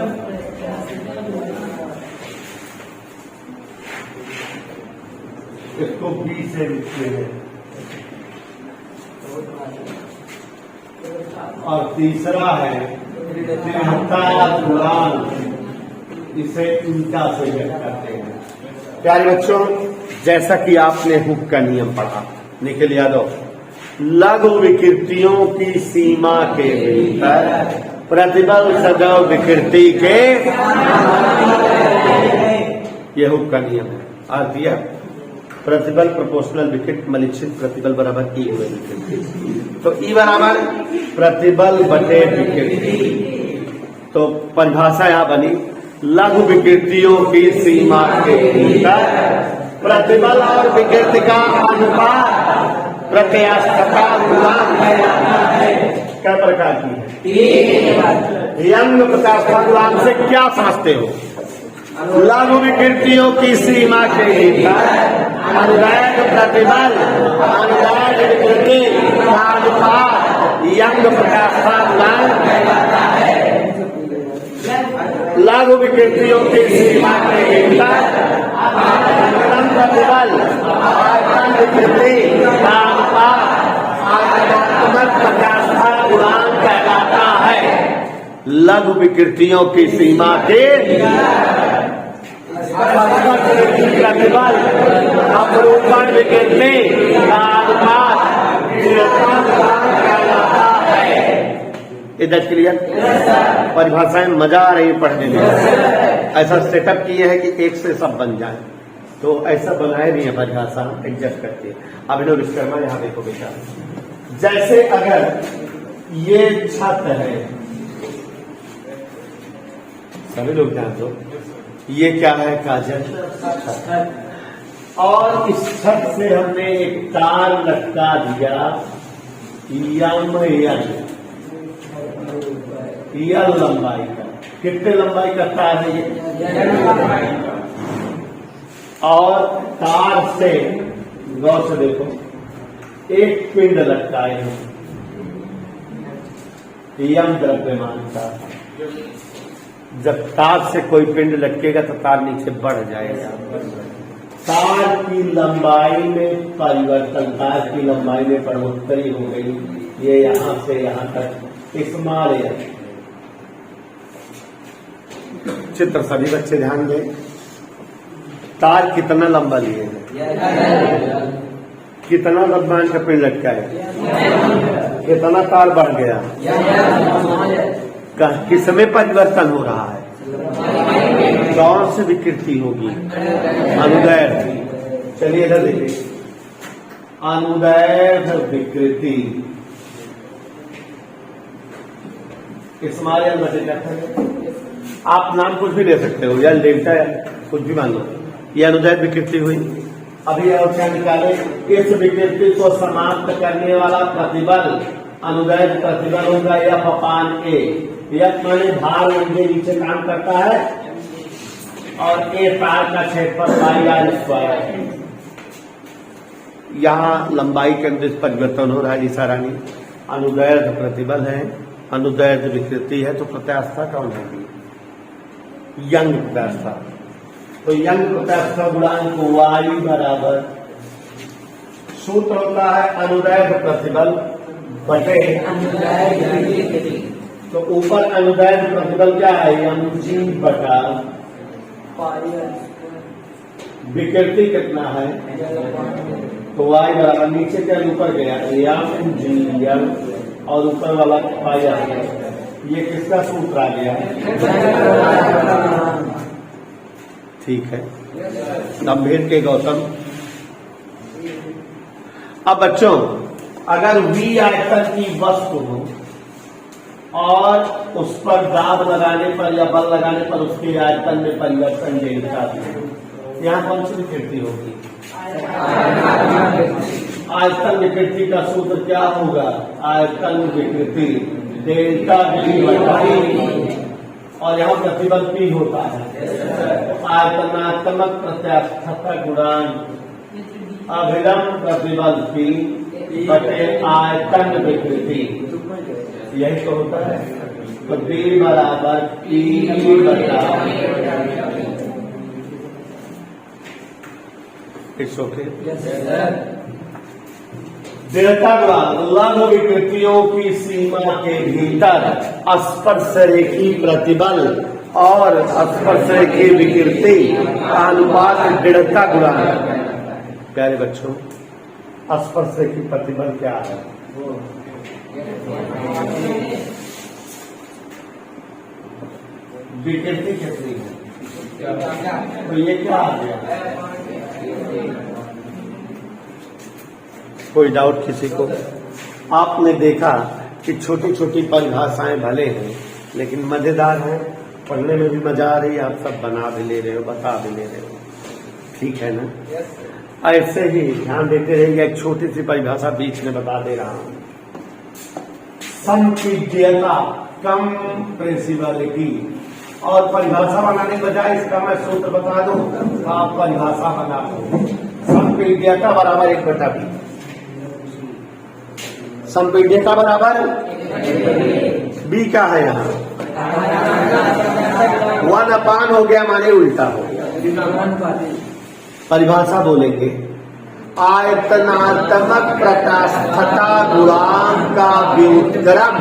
इसको बी से लिखते हैं, और तीसरा है दीर्घता गुणांक, इसे ईटा से व्यक्त करते हैं। प्यारे बच्चों, जैसा कि आपने हुक का नियम पढ़ा, निखिल यादव, लघु विकृतियों की सीमा के भीतर प्रतिबल सदैव विकृति के, यह हुक का नियम है। अर्थ दिया, प्रतिबल प्रोपोर्शनल विकृति मलिक्षित प्रतिबल बराबर ई हुए विकृति। तो ई बराबर प्रतिबल बटे विकृति। तो परिभाषा यहां बनी, लघु विकृतियों की सीमा के भीतर प्रतिबल और विकृति का अनुपात प्रत्यास्थता गुणांक है। क्या प्रकार की है? यंग प्रत्यास्थता गुणांक से क्या समझते हो? लघु विकृतियों की सीमा के भीतर अनुदैर्ध्य प्रतिबल अनुदैर्ध्य विकृति का अनुपात यंग प्रत्यास्थता गुणांक कहलाता है। लघु विकृतियों की सीमा के भीतर प्रतिबल आयतन विकृति का अनुपात लघु विकृतियों की सीमा के प्रतिबल अपरूपण विकृति का अनुपात इधर क्लियर। परिभाषाएं मजा आ रही पढ़ने में। ऐसा सेटअप किए हैं कि एक से सब बन जाए, तो ऐसा बनाए नहीं है परिभाषा एडजस्ट करके। अब इन्होंने विश्वकर्मा यहाँ देखो बेटा, जैसे अगर ये छत है, सभी लोग ध्यान दो, ये क्या है काजल, और इस छत से हमने एक तार लटका दिया यम लंबाई का। कितने लंबाई का तार है ये? और तार से गौर से देखो एक पिंड लटकाए हैं यम द्रव्यमान का। जब तार से कोई पिंड लटकेगा तो तार नीचे बढ़ जाएगा। तार की लंबाई में परिवर्तन, तार की लंबाई में बढ़ोतरी हो गई, ये यहां से यहां तक। स्मॉल चित्र सभी बच्चे ध्यान दें, तार कितना लंबा लिए हैं, कितना लंबाई का पिंड लटका है, कितना तार बढ़ गया, किसमें परिवर्तन हो रहा है, कौन सी विकृति होगी, अनुदैर्ध्य। चलिए इधर देखिए, अनुदैर्ध्य विकृति स्मॉल एल बटे क्या, आप नाम कुछ भी ले सकते हो, या डेल्टा या कुछ भी मान लो, ये अनुदैर्ध्य विकृति हुई। अभी और क्या निकाले, इस विकृति को समाप्त करने वाला प्रतिबल अनुदैर्ध्य प्रतिबल होगा एफ अपान ए। एफ माने भार लंबे नीचे काम करता है, और ए तार का क्षेत्रफल पाई आर स्क्वायर। यहाँ लंबाई के अंदर परिवर्तन हो रहा है निशा रानी। अनुदैर्ध्य प्रतिबल है, अनुदैर्ध्य विकृति है, तो प्रत्यास्था कौन होगी, यंग प्रत्यास्था। तो यंग प्रत्यास्था गुणांक वायु बराबर सूत्र होता है अनुदैर्ध्य प्रतिबल बटे अनुदैर्ध्य विकृति। तो ऊपर अनुदैर्ध्य प्रतिबल क्या है, mg बटा विकृति कितना है, तो y बराबर नीचे क्या ऊपर गया mg और ऊपर वाला पाई आ गया। ये किसका सूत्र आ गया, ठीक है, गंभीर के गौतम। अब बच्चों, अगर V आयतन की वस्तु हो और उस पर दाब लगाने पर या बल लगाने पर उसके आयतन में परिवर्तन डेल्टा हो, यहाँ कौन सी विकृति होगी, आयतन विकृति का सूत्र क्या होगा, आयतन विकृति डेल्टा V बटा E, और यहाँ प्रतिबल P होता है। आयतनात्मक प्रत्यास्थता गुणांक अभिलंब प्रतिबल P बटे आयतन विकृति, यही तो होता है। तो B बराबर P बटा इट्स ओके। डेल्टा गुणांक लघु विकृतियों की सीमा के भीतर स्पर्शरेखी प्रतिबल और स्पर्शरेखी विकृति का अनुपात डेल्टा गुणांक। प्यारे बच्चों, स्पर्शरेखी प्रतिबल क्या है, विकृति कितनी है, तो ये क्या आ गया, कोई डाउट किसी को? आपने देखा कि छोटी छोटी परिभाषाएं भले हैं लेकिन मजेदार हैं, पढ़ने में भी मजा आ रही है, आप सब बना भी ले रहे हो, बता भी ले रहे हो, ठीक है ना। ऐसे ही ध्यान देते रहिए। एक छोटी सी परिभाषा बीच में बता दे रहा हूं, संपीड्यता कंप्रेसिबिलिटी। और परिभाषा बनाने के बजाय इसका मैं सूत्र बता दूं, आप परिभाषा बना दो। संपीड्यता बराबर 1/b, संपीड्यता बराबर b क्या है यहाँ 1/, हो गया माने उल्टा हो गया। परिभाषा बोलेंगे, आयतनात्मक प्रकाशकता गुणांक का व्युत्क्रम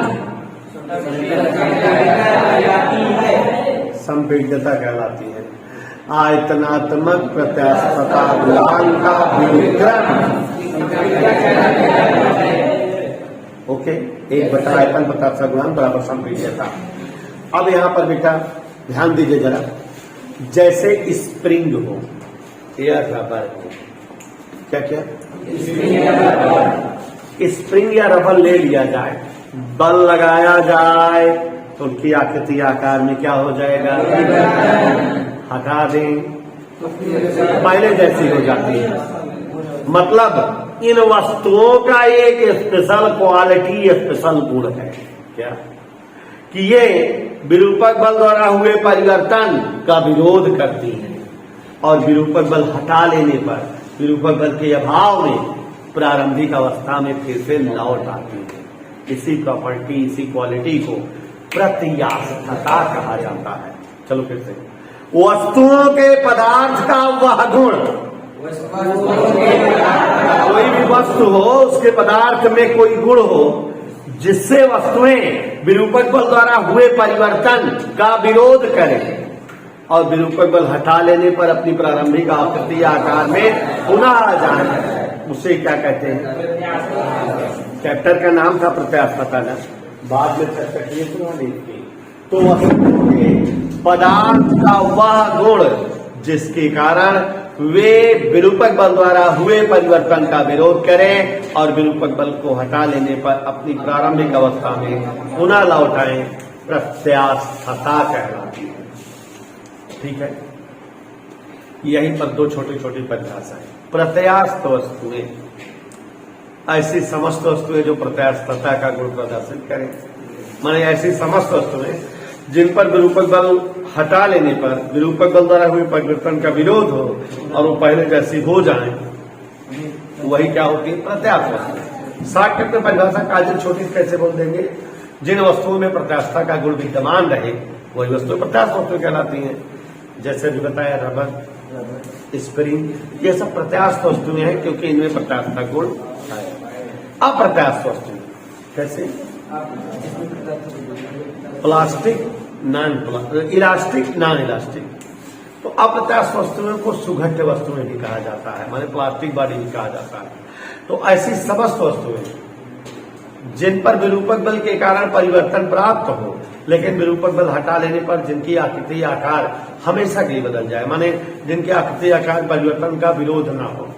संपीड्यता कहलाती है। आयतनात्मक प्रत्यास्थता गुणांक का व्युत्क्रम, ओके, 1 आयतन प्रत्यास्थता गुणांक बराबर संपीड्यता। अब यहां पर बेटा ध्यान दीजिए जरा, जैसे स्प्रिंग हो या रबर हो, क्या क्या स्प्रिंग या रबर ले लिया जाए, बल लगाया जाए तो उनकी आकृति आकार में क्या हो जाएगा, हटा दें पहले जैसी हो जाती है। मतलब इन वस्तुओं का एक स्पेशल क्वालिटी, स्पेशल गुण है क्या, कि ये विरूपक बल द्वारा हुए परिवर्तन का विरोध करती है और विरूपक बल हटा लेने पर, विरूपक बल के अभाव में प्रारंभिक अवस्था में फिर से लौट आती है। इसी प्रॉपर्टी, इसी क्वालिटी को प्रत्यास्थता कहा जाता है। चलो फिर से, वस्तुओं के पदार्थ का वह गुण, कोई भी वस्तु हो उसके पदार्थ में कोई गुण हो जिससे वस्तुएं विरूपक बल द्वारा हुए परिवर्तन का विरोध करें और विरूपक बल हटा लेने पर अपनी प्रारंभिक आकृति आकार में पुनः आ जाए, उसे क्या कहते हैं। चैप्टर का नाम था प्रत्यास्थता, ना बाद में चर्चा की थी। तो वस्तु के पदार्थ का वह गुण जिसके कारण वे विरूपक बल द्वारा हुए परिवर्तन का विरोध करें और विरूपक बल को हटा लेने पर अपनी प्रारंभिक अवस्था में पुनः लौटाएं, प्रत्यास्थता कहलाती है। ठीक है, यहीं पर 2 छोटी छोटी परिभाषाएं। प्रत्यास्थ वस्तुएं, ऐसी समस्त वस्तुएं जो प्रत्यास्थता का गुण प्रदर्शित करें, माने ऐसी समस्त वस्तुएं जिन पर विरूपक बल हटा लेने पर विरूपक बल द्वारा हुए परिवर्तन का विरोध हो और वो पहले जैसी हो जाए, वही क्या होती है, प्रत्यास्थ वस्तु। शॉर्टकट में परिभाषा काजल छोटी कैसे बोल देंगे, जिन वस्तुओं में प्रत्यास्थता का गुण विद्यमान रहे वही वस्तु प्रत्यास्थ वस्तु कहलाती हैं। जैसे भी बताया रबर, स्प्रिंग, ये सब प्रत्यास्थ वस्तुएं हैं क्योंकि इनमें प्रत्यास्थता गुण है। अप्रत्यास्थ वस्तु कैसे, प्लास्टिक, इलास्टिक, नॉन इलास्टिक। तो अप्रत्यास्थ वस्तुओं को सुघट्य वस्तुएं भी कहा जाता है, माने प्लास्टिक बॉडी भी कहा जाता है। तो ऐसी समस्त वस्तुएं जिन पर विरूपक बल के कारण परिवर्तन प्राप्त हो लेकिन विरूपक बल हटा लेने पर जिनकी आकृति आकार हमेशा के लिए बदल जाए, माने जिनकी आकृति आकार परिवर्तन का विरोध ना हो,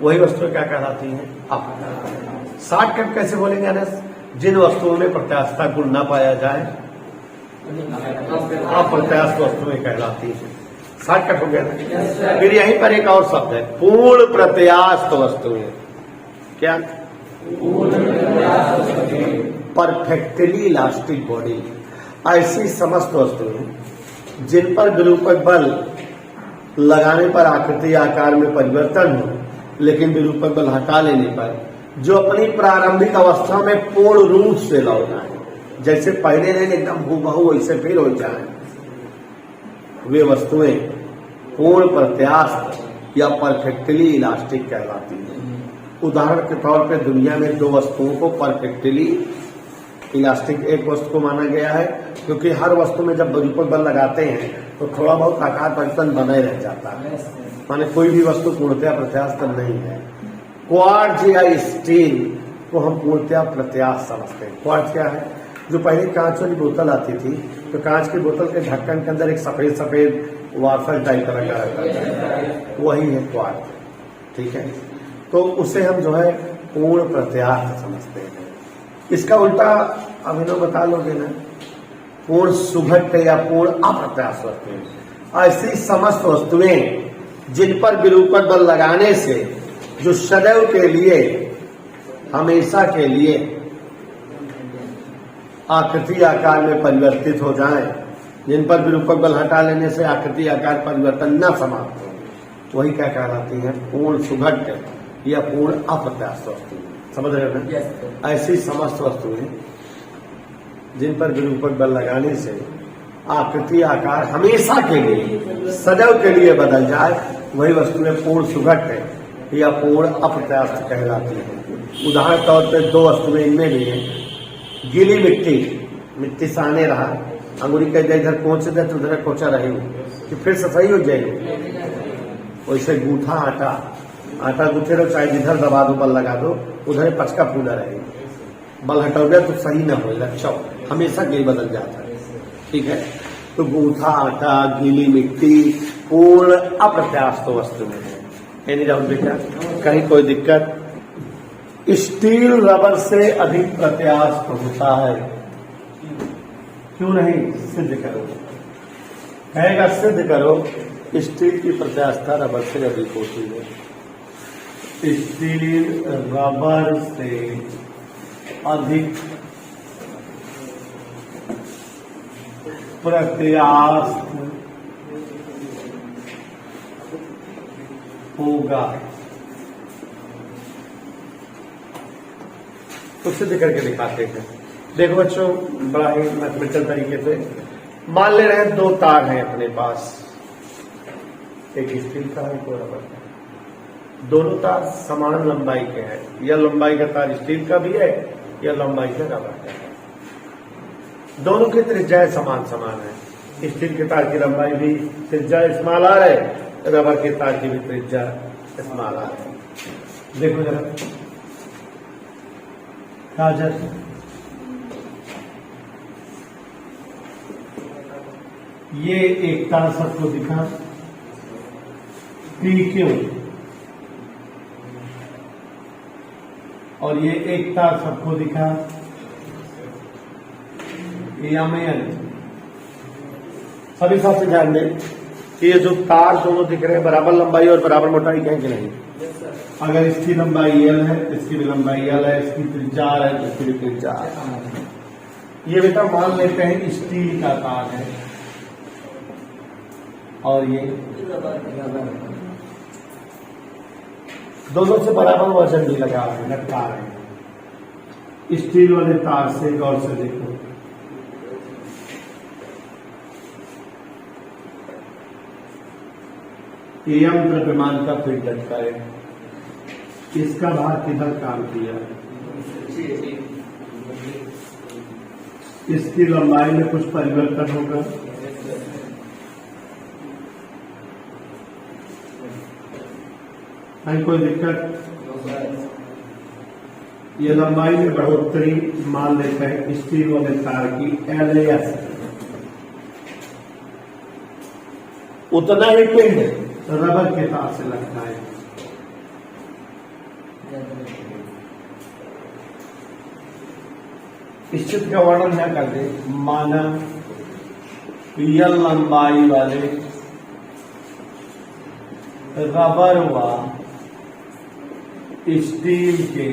वही वस्तुएं क्या कहलाती हैं, अप्रत्यास्थ। शॉर्टकट कैसे बोलेंगे अनस, जिन वस्तुओं में प्रत्यास्थता गुण न पाया जाए अप्रत्यास्थ वस्तुएं कहलाती है। शॉर्टकट हो गया ना। फिर यहीं पर एक और शब्द है, पूर्ण प्रत्यास्थ वस्तुएं। क्या, परफेक्टली इलास्टिक बॉडी, ऐसी समस्त वस्तुएं जिन पर विरूपक बल लगाने पर आकृति आकार में परिवर्तन हो लेकिन विरूपक बल हटा लेने पर जो अपनी प्रारंभिक अवस्था में पूर्ण रूप से लौट आए, जैसे पहले नहीं एकदम हूबहू वैसे फिर हो जाए, वे वस्तुएं पूर्ण प्रत्यास्थ या परफेक्टली इलास्टिक कहलाती हैं। उदाहरण के तौर पे दुनिया में 2 वस्तुओं को परफेक्टली इलास्टिक एक वस्तु को माना गया है क्योंकि हर वस्तु में जब विरूपक बल लगाते हैं तो थोड़ा बहुत आकार परिवर्तन बने रह जाता है, माने कोई भी वस्तु पूर्णतया प्रत्यास्थ नहीं है। क्वार्ट्ज या स्टील को हम पूर्णतया प्रत्यास्थ समझते हैं। क्वार्ट्ज क्या है, जो पहले कांच वाली बोतल आती थी तो कांच की बोतल के ढक्कन के अंदर एक सफेद सफेद वाफर टाइप का लगा रहता है, वही है क्वार्ट्ज। ठीक है, तो उसे हम जो है पूर्ण प्रत्यास्थ समझते हैं। इसका उल्टा अभिनव बता लोगे ना, पूर्ण सुघट्य या पूर्ण अप्रत्यास्थ वस्तुएं, ऐसी समस्त वस्तुएं जिन पर विरूपक बल लगाने से जो सदैव के लिए, हमेशा के लिए आकृति आकार में परिवर्तित हो जाएं, जिन पर विरूपक बल हटा लेने से आकृति आकार परिवर्तन न समाप्त हो, वही क्या कहलाती है, पूर्ण सुघट्य या पूर्ण अप्रत्यास्थ वस्तु। समझ रहे हो ना? ऐसी समस्त वस्तुएं जिन पर विरूपक बल लगाने से आकृति आकार हमेशा के लिए, सदैव के लिए बदल जाए, वही वस्तुएं पूर्ण सुघट्य या पूर्ण अप्रत्यास्थ कहलाती है। उदाहरण तौर पर 2 वस्तुएं इनमें भी हैं, गीली मिट्टी मिट्टी साने रहा, अंगूरी कह जाए इधर पहुंचे दे तो उधर पहुंचा रहे हो कि फिर से सही हो जाएगी। वैसे गूथा आटा, आटा गूथे रहो, चाहे जिधर दबा दो, बल लगा दो, उधर पचका फूला रहेगा। बल हटाओ गया तो सही ना हो, अच्छा हमेशा गेल बदल जाता है। ठीक है, तो गूथा आटा, गीली मिट्टी पूर्ण अप्रत्यास्थ वस्तु में है। नहीं राहुल बेटा, कहीं कोई दिक्कत? स्टील रबर से अधिक प्रत्यास्थ होता है, क्यों नहीं? सिद्ध करो, कहेगा सिद्ध करो। स्टील की प्रत्यास्थता रबर से अधिक होती है। स्टील रबर से अधिक प्रत्यास्थ होगा, तो सिद्ध करके दिखाते हैं। देखो बच्चों, बड़ा ही मैथमेटिकल तरीके से मान ले रहे हैं, दो तार हैं अपने पास, एक स्टील का है, एक रबर का। दोनों तार समान लंबाई के हैं, यह लंबाई का तार स्टील का भी है, यह लंबाई का रबर का है। दोनों की त्रिज्या समान समान है। स्टील के तार की लंबाई भी त्रिज्या स्मॉल आर है, रबर के तार की भी त्रिज्या स्मॉल आर है। देखो जरा काजल, ये एक तार सबको दिखा PQ, और ये एक तार सबको दिखा MN। सभी साथ से ध्यान दें कि ये जो तार दोनों दिख रहे हैं बराबर लंबाई और बराबर मोटाई के हैं कि नहीं? अगर इसकी लंबाई L है, इसकी भी लंबाई L है, इसकी त्रिज्या R है, इसकी भी त्रिज्या R है। ये बेटा मान लेते हैं स्टील का तार है और ये दोनों से बराबर वजन भी लगा है, लटका रहे हैं। स्टील वाले तार से गौर से देखो, एम द्रव्यमान का फील्ड लटका है, इसका भार किधर काम किया? इसकी लंबाई में कुछ परिवर्तन होगा, है कोई दिक्कत? ये लंबाई में बढ़ोतरी मान लेते हैं स्टील वाले तार की LAS, उतना ही पिंड रबर के तार से लगता है। इस चित्र का वर्णन क्या कर दे? माना यह लंबाई वाले रबर व स्टील के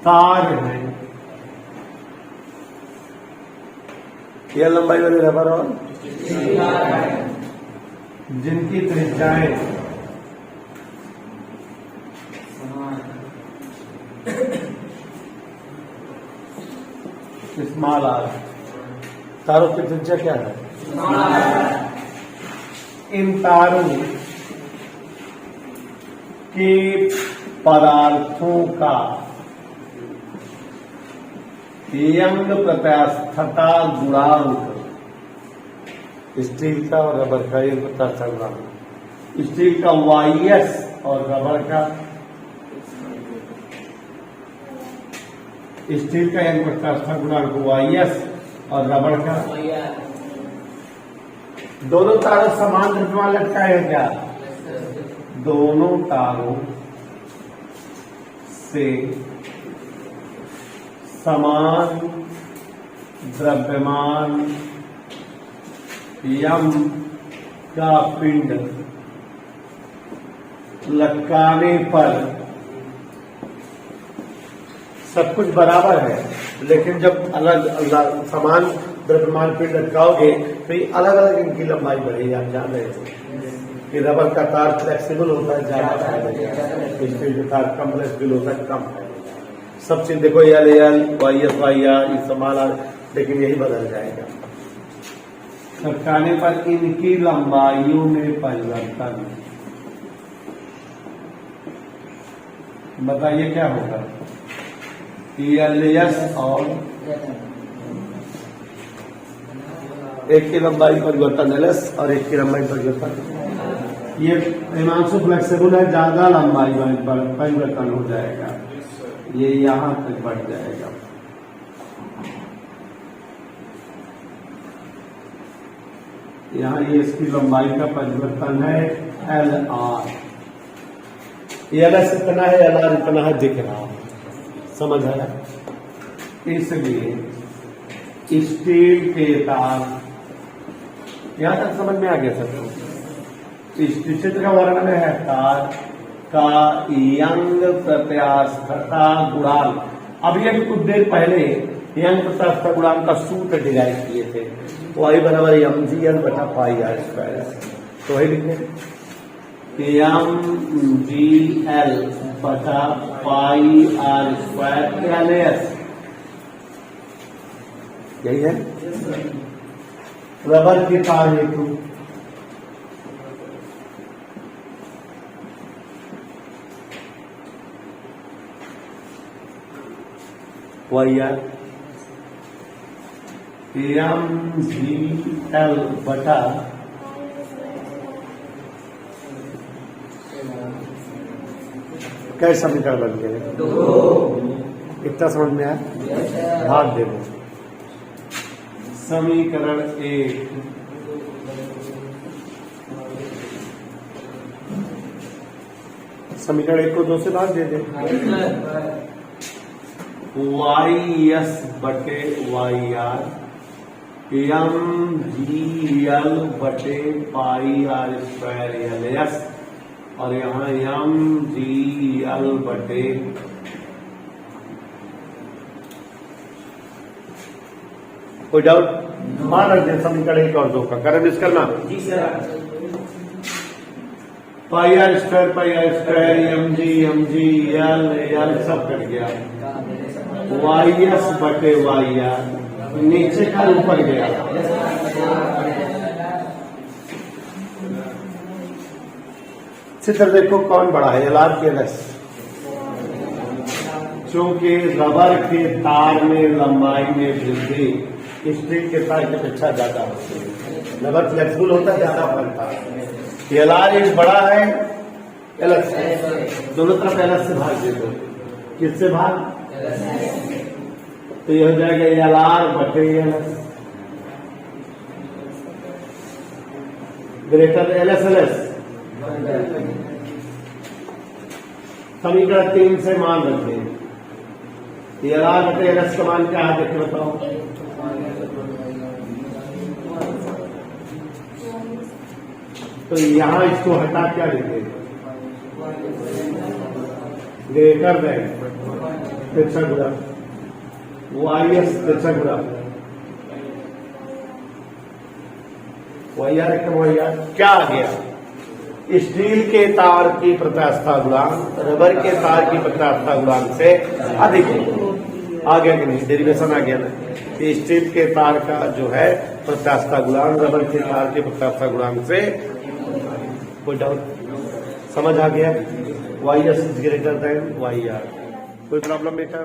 तार हैं। यह लंबाई वाले रबर और जिनकी त्रिज्याएं स्मॉल आर, तारों की त्रिज्या क्या है? इन तारों के पदार्थों का यंग प्रत्यास्थता गुणांक, स्टील का और रबर का यंग प्रत्यास्थता गुणांक, स्टील का YS और रबर का, स्टील का यंग प्रत्यास्थता गुणांक YS और रबर का। दोनों तारों समान द्रव्यमान लटकाए हैं क्या? दोनों तारों से समान द्रव्यमान यम का पिंड लटकाने पर सब कुछ बराबर है, लेकिन जब अलग अलग समान द्रव्यमान पिंड लटकाओगे तो ये अलग अलग इनकी लंबाई बढ़ेगी। आप जान रहे हो कि रबर का तार फ्लेक्सिबल होता है, ज्यादा फायदा, स्टील का तार कम फ्लेक्सिबल होता है, कम फायदा। सब चीज देखो LAL YS YR ये समान, लेकिन यही बदल जाएगा लटकाने पर इनकी लंबाइयों में परिवर्तन। बताइए क्या होगा? एलएस और एक की लंबाई परिवर्तन एलएस और एक की लंबाई परिवर्तन। ये हिमांशु फ्लेक्सिबल है, ज्यादा लंबाई में परिवर्तन हो जाएगा, ये यहां तक बढ़ जाएगा। यहाँ ये इसकी लंबाई का परिवर्तन है एल आर, एल एस इतना है, एल आर इतना है, दिख रहा है, समझ आया। इसलिए स्टील के तार, यहां तक समझ में आ गया सबको। इस चित्र का वर्णन है तार का यंग प्रत्यास्थता गुणांक। अभी अभी कुछ देर पहले यंग प्रत्यास्थता गुणांक का सूत्र डिराइव किए थे, वाई बराबर एम जी एल बटा पाई आर स्क्वायर। तो वही लिखे एम जी एल बटा pi are square L S, यही है रबर के तार हेतु। वाई आर एम जी एल बटा कैसे समीकरण बन गए? इतना समझ में आया? भाग दे दो। समीकरण एक समीकरण एक को 2 से भाग दे दे। वाई एस बटे वाई आर एम जी एल बटे pi are square L S, और यहाँ एम जी एल बटे कोई डाउट? मान रखते समीकरण एक और 2 का करें मिस करना जी sir. Pi are square m ji l सब कट गया, वाई एस बटे वाई आर नीचे का ऊपर गया। चित्र देखो कौन बड़ा है, एल आर के एल एस। चूंकि रबर के तार में लंबाई में वृद्धि स्टील के तार की अपेक्षा ज्यादा होती है, रबर फ्लेक्सिबल होता है, ज्यादा फलता है। एल आर एक बड़ा है एल एस, दोनों तरफ एल एस से भाग दे दो। किससे भाग? तो यह हो जाएगा एल आर बटे L S greater L S L S. समीकरण 3 से मान रखते हैं एल आर बटे एल एस का मान क्या है, देख बताओ। तो यहां इसको हटा क्या लिखेगा? ग्रेटर देन तिरछा गुणा वाई एस तिरछा गुणा वाई आर एकदम वाई आर। क्या आ गया? स्टील के तार की प्रत्यास्थता गुणांक रबर के तार की प्रत्यास्थता गुणांक से अधिक है। आ गया कि नहीं? डेरिवेशन आ गया ना। स्टील के तार का जो है प्रत्यास्थता गुणांक रबर के तार के प्रत्यास्थता गुणांक से, कोई डाउट? समझ आ गया? Y S is greater than Y R. कोई प्रॉब्लम बेटा?